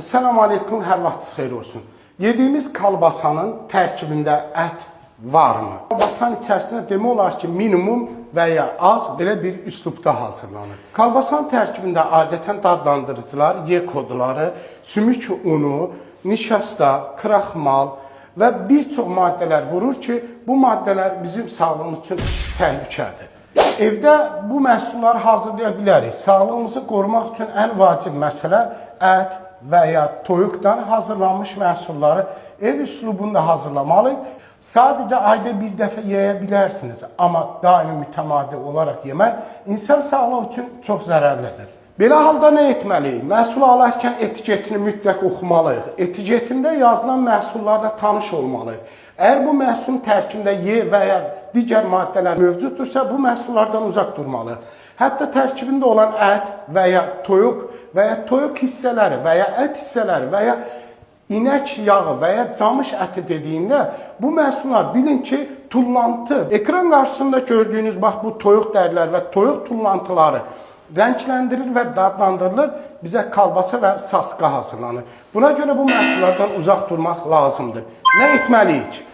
Esselamu Aleyküm, hər vaxtınız xeyir olsun. Yediğimiz kalbasanın tərkibində ət varmı? Kalbasanın içərisində demək olar ki, minimum və ya az belə bir üslubda hazırlanır. Kalbasanın tərkibində adətən dadlandırıcılar, Y kodları, sümük unu, nişasta, kraxmal və bir çox maddələr vurur ki, bu maddələr bizim sağlığımız üçün təhlükədir. Evdə bu məhsulları hazırlaya bilərik. Sağlığımızı qorumaq üçün ən vacib məsələ ət və ya toyuqdan hazırlanmış məhsulları ev üslubunda hazırlamalıyıq. Sadəcə ayda bir dəfə yeyə bilərsiniz, amma daimi mütəmadi olaraq yemək insan sağlığı üçün çox zərərlidir. Belə halda nə etməliyik? Məhsul alarkən etiketini mütləq oxumalıyıq. Etiketində yazılan məhsullarla tanış olmalıyıq. Əgər bu məhsulun tərkibində Y və ya digər maddələr mövcuddursa, bu məhsullardan uzaq durmalıyıq. Hətta tərkibində olan ət və ya toyuq hissələri və ya ət hissələri və ya inək yağı və ya camış əti dediyində bu məhsullar bilin ki, tullantı. Ekran qarşısında gördüyünüz bax bu toyuq dərilər və toyuq tullantıları rəngləndirilir və dadlandırılır, bizə kalbasa və saska hazırlanır. Buna görə bu məhsullardan uzaq durmaq lazımdır. Nə etməliyik?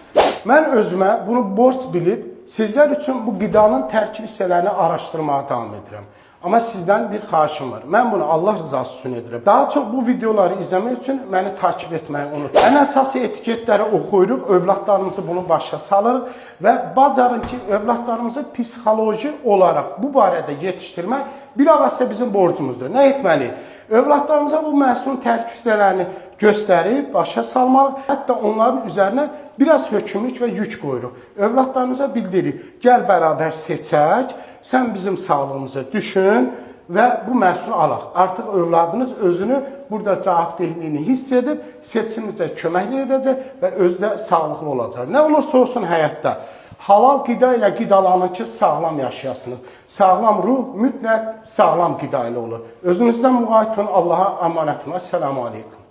Mən özümə bunu borc bilib, sizlər üçün bu qidanın tərkib hissələrini araşdırmağa davam edirəm. Amma sizdən bir xahişim var. Mən bunu Allah rızası üçün edirəm. Daha çox bu videoları izləmək üçün məni takip etməyi unutmayın. Ən əsası etiketləri oxuyuruq, övladlarımızı bunu başa salırıq və bacarın ki, övladlarımızı psixoloji olaraq bu barədə yetişdirmək bilavasitə bizim borcumuzdur. Nə etməliyik? Övladlarımıza bu məhsulun tərkib hissələrini göstərib, başa salmalıyıq. Hətta onların üzərinə biraz hökümlük və yük qoyuruq. Övladlarımıza bildiririk, gəl bərabər seçək, sən bizim sağlığımızı düşün və bu məhsulu alaq. Artıq övladınız özünü burada cavabdehliyini hiss edib, seçimimizə köməklik edəcək və özü də sağlıqlı olacaq. Nə olursa olsun həyatda. Halal qida ilə qidalanın ki, sağlam yaşayasınız. Sağlam ruh mütləq sağlam qida ilə olur. Özünüzdən müğayət olun, Allaha əmanət olun. Esselamu Aleyküm.